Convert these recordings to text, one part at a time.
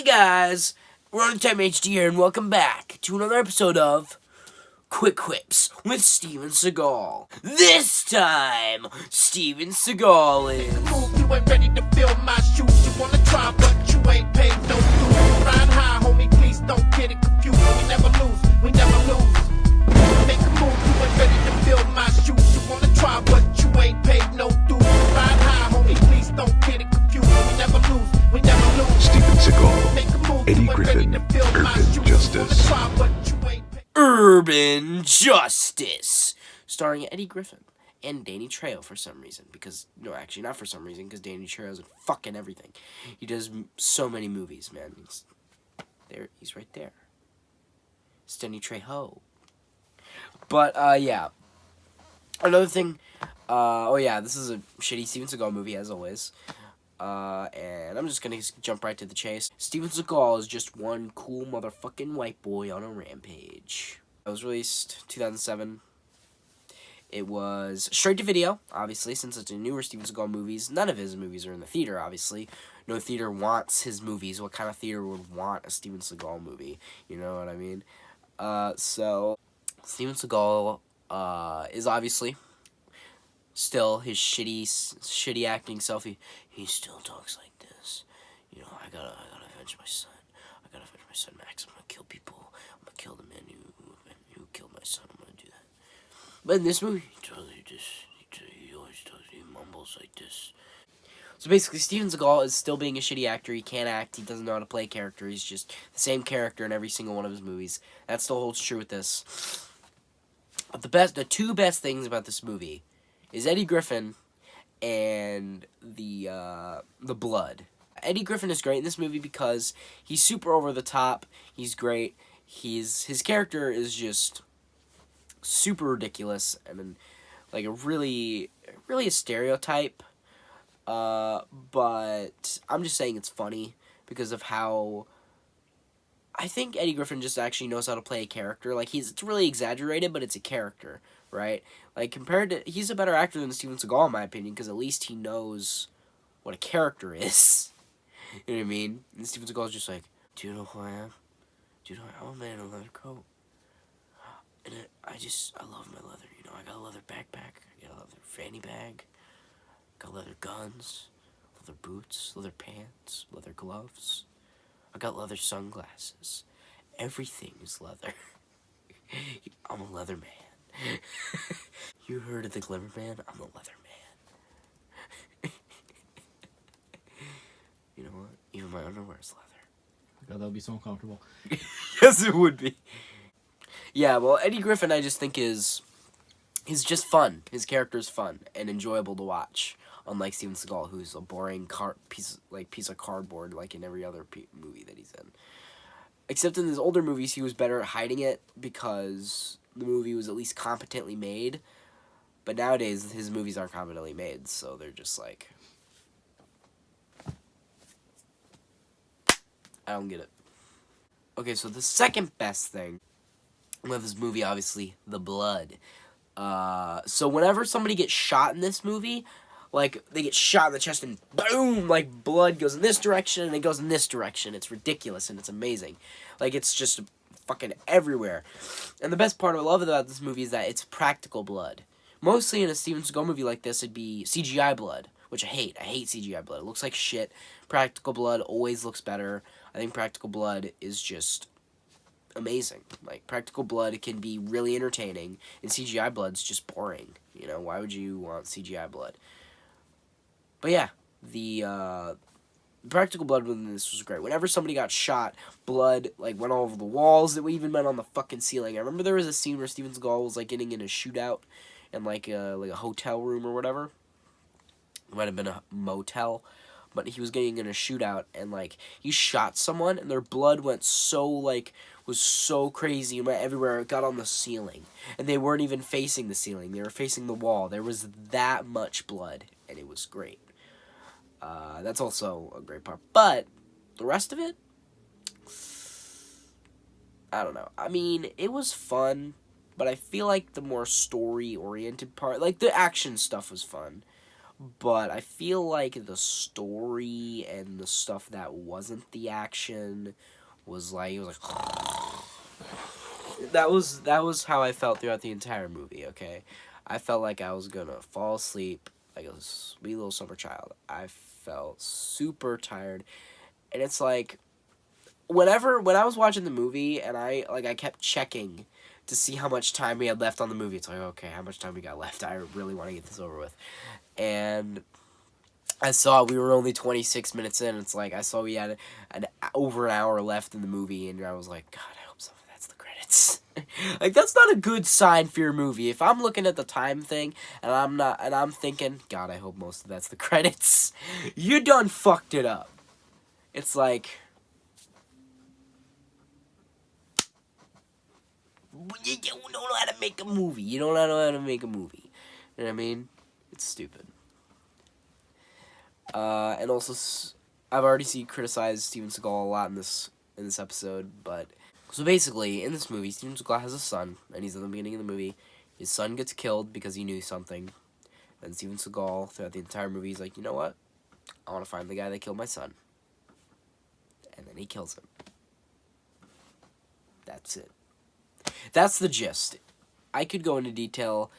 Hey guys, we're on Time HD here, and welcome back to another episode of Quips with Steven Seagal. This time, Steven Seagal is... You ain't ready to fill my shoes. You wanna try, but you ain't paid no dues. Ride high, homie, please don't get it confused. We never lose, we never lose. Make a move, you ain't ready to fill my shoes. You wanna try, but you ain't paid no dues. Ride high, homie, please don't get it confused. We never lose, we never lose. Steven Seagal, Make a move, Eddie you ain't ready Griffin, to fill my Urban shoes. You Justice. wanna try, but you ain't paid. Urban Justice, starring Eddie Griffin and Danny Trejo for some reason. Because, no, actually not for some reason, because Danny Trejo's in fucking everything. He does so many movies, man. He's right there. It's Danny Trejo. But, yeah. Another thing, this is a shitty Steven Seagal movie, as always. And I'm just gonna jump right to the chase. Steven Seagal is just one cool motherfucking white boy on a rampage. It was released 2007. It was straight to video, obviously, since it's a newer Steven Seagal movies. None of his movies are in the theater, obviously. No theater wants his movies. What kind of theater would want a Steven Seagal movie? You know what I mean? So, Steven Seagal, is obviously still his shitty acting self. He still talks like this. You know, I gotta avenge my son. I gotta avenge my son, Max. I'm gonna kill people. I'm gonna kill the man who killed my son. I'm gonna do that. But in this movie, he always does. He mumbles like this. So basically, Steven Seagal is still being a shitty actor. He can't act. He doesn't know how to play a character. He's just the same character in every single one of his movies. That still holds true with this. But the two best things about this movie is Eddie Griffin and the blood. Eddie Griffin is great in this movie because he's super over the top. He's great. His character is just super ridiculous and like a really a stereotype. But I'm just saying it's funny because of how I think Eddie Griffin just actually knows how to play a character. Like, it's really exaggerated, but it's a character, right? Like, he's a better actor than Steven Seagal, in my opinion, because at least he knows what a character is. You know what I mean? And Steven Seagal's just like, do you know who I am? Do you know I'm a man in a leather coat. And I love my leather, you know? I got a leather backpack, I got a leather fanny bag, got leather guns, leather boots, leather pants, leather gloves. I got leather sunglasses. Everything is leather. I'm a leather man. You heard of the Glimmer Man? I'm a leather man. You know what? Even my underwear is leather. God, that would be so uncomfortable. Yes, it would be. Yeah, well, Eddie Griffin, I just think he's just fun. His character is fun and enjoyable to watch. Unlike Steven Seagal, who's a boring piece of cardboard, like in every other movie that he's in. Except in his older movies, he was better at hiding it because the movie was at least competently made. But nowadays, his movies aren't competently made, so they're just like, I don't get it. Okay, so the second best thing with this movie, obviously, the blood. So whenever somebody gets shot in this movie, like, they get shot in the chest and boom, like, blood goes in this direction and it goes in this direction. It's ridiculous and it's amazing. Like, it's just fucking everywhere. And the best part I love about this movie is that it's practical blood. Mostly in a Steven Seagal movie like this, it'd be CGI blood, which I hate. I hate CGI blood. It looks like shit. Practical blood always looks better. I think practical blood is just amazing. Like, practical blood can be really entertaining, and CGI blood's just boring. You know, why would you want CGI blood? But yeah, the practical blood in this was great. Whenever somebody got shot, blood like went all over the walls. It even went on the fucking ceiling. I remember there was a scene where Steven Seagal was like getting in a shootout in like a hotel room or whatever. It might have been a motel, but he was getting in a shootout and like he shot someone and their blood went was so crazy. It went everywhere. It got on the ceiling, and they weren't even facing the ceiling. They were facing the wall. There was that much blood, and it was great. That's also a great part. But the rest of it, I don't know. I mean, it was fun, but I feel like the more story-oriented part, like the action stuff was fun. but I feel like the story and the stuff that wasn't the action was like, it was like that was how I felt throughout the entire movie. Okay, I felt like I was gonna fall asleep like a sweet little summer child. I felt super tired, and it's like when I was watching the movie and I kept checking to see how much time we had left on the movie. It's like, okay, how much time we got left? I really want to get this over with. And I saw we were only 26 minutes in. It's like I saw we had over an hour left in the movie, and I was like, God, I hope that's the credits. Like, that's not a good sign for your movie. If I'm looking at the time thing and I'm thinking, God, I hope most of that's the credits. You done fucked it up. It's like, you don't know how to make a movie. You don't know how to make a movie. You know what I mean? It's stupid. And also, I've already seen criticized Steven Seagal a lot in this episode, but so basically, in this movie, Steven Seagal has a son, and he's in the beginning of the movie. His son gets killed because he knew something, and Steven Seagal, throughout the entire movie, he's like, you know what? I want to find the guy that killed my son. And then he kills him. That's it. That's the gist. I could go into detail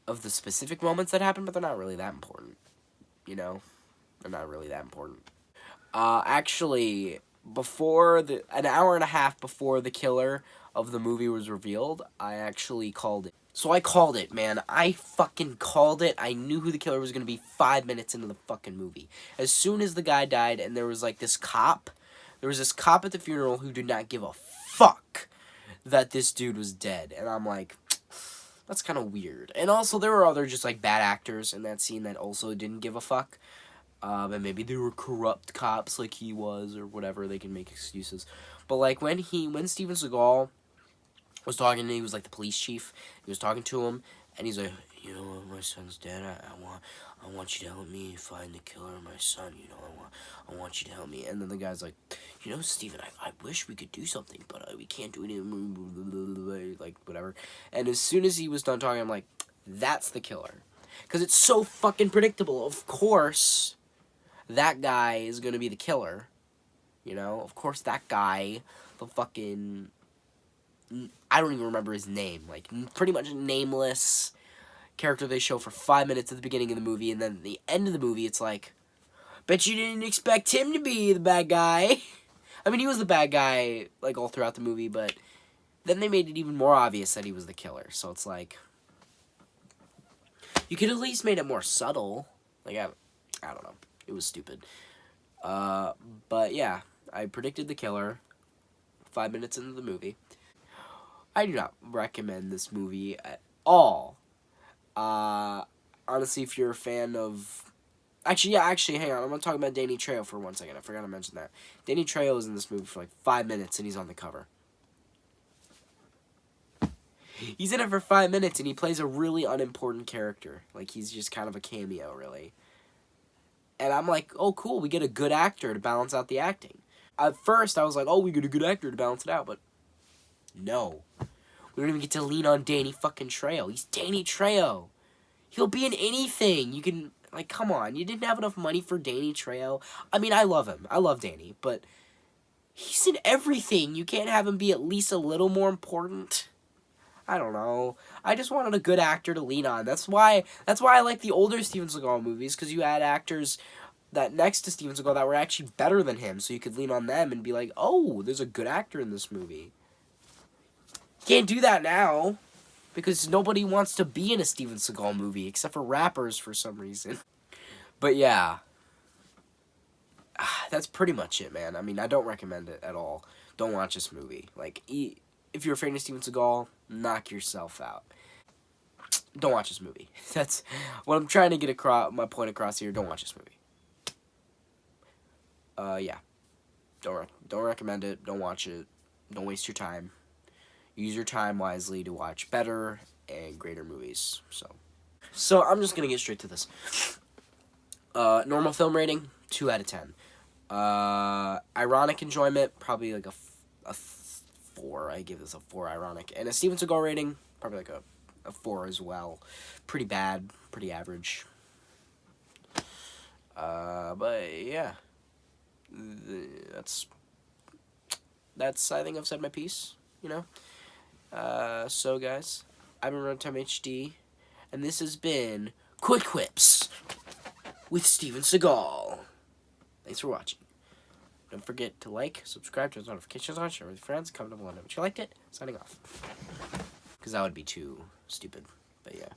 of the specific moments that happened, but they're not really that important. You know? They're not really that important. Actually, an hour and a half before the killer of the movie was revealed, I actually called it. So I called it, man. I fucking called it. I knew who the killer was going to be 5 minutes into the fucking movie. As soon as the guy died and there was like this cop, there was this cop at the funeral who did not give a fuck that this dude was dead. And I'm like, that's kind of weird. And also there were other just like bad actors in that scene that also didn't give a fuck. And maybe they were corrupt cops like he was or whatever. They can make excuses. But like when Steven Seagal was talking, he was like the police chief. He was talking to him, and he's like, you know, my son's dead. I want you to help me find the killer of my son. You know, I want you to help me. And then the guy's like, you know, Steven, I wish we could do something, but we can't do it. Like whatever. And as soon as he was done talking, I'm like, that's the killer, because it's so fucking predictable. Of course, that guy is gonna be the killer. You know, of course, that guy, the fucking, I don't even remember his name, like, pretty much nameless character they show for 5 minutes at the beginning of the movie, and then at the end of the movie, it's like, bet you didn't expect him to be the bad guy. I mean, he was the bad guy, like, all throughout the movie, but then they made it even more obvious that he was the killer, so it's like, you could at least made it more subtle. Like, I don't know. It was stupid. But yeah, I predicted the killer 5 minutes into the movie. I do not recommend this movie at all. Honestly, if you're a fan of... Actually, hang on. I'm going to talk about Danny Trejo for 1 second. I forgot to mention that. Danny Trejo is in this movie for like 5 minutes, and he's on the cover. He's in it for 5 minutes, and he plays a really unimportant character. Like, he's just kind of a cameo, really. And I'm like, oh, cool, we get a good actor to balance out the acting. At first, I was like, oh, we get a good actor to balance it out, but no. We don't even get to lean on Danny fucking Trejo. He's Danny Trejo. He'll be in anything. You can, like, come on. You didn't have enough money for Danny Trejo. I mean, I love him. I love Danny, but he's in everything. You can't have him be at least a little more important. I don't know. I just wanted a good actor to lean on. That's why I like the older Steven Seagal movies, because you had actors that next to Steven Seagal that were actually better than him, so you could lean on them and be like, oh, there's a good actor in this movie. Can't do that now, because nobody wants to be in a Steven Seagal movie, except for rappers for some reason. But yeah. That's pretty much it, man. I mean, I don't recommend it at all. Don't watch this movie. Like, if you're a fan of Steven Seagal, knock yourself out. Don't watch this movie. That's what I'm trying to get my point across here. Don't watch this movie. Yeah. Don't recommend it. Don't watch it. Don't waste your time. Use your time wisely to watch better and greater movies. So I'm just gonna get straight to this. Normal film rating, 2 out of 10. Ironic enjoyment, probably like a 4. I give this a 4 ironic. And a Steven Seagal rating, probably like a 4 as well. Pretty bad, pretty average. But yeah, that's I think I've said my piece. You know. So guys, I've been Runtime HD, and this has been Quick Quips with Steven Seagal. Thanks for watching. Don't forget to like, subscribe, turn notifications on, share with your friends, comment down below if you liked it. Signing off. Because that would be too stupid. But yeah.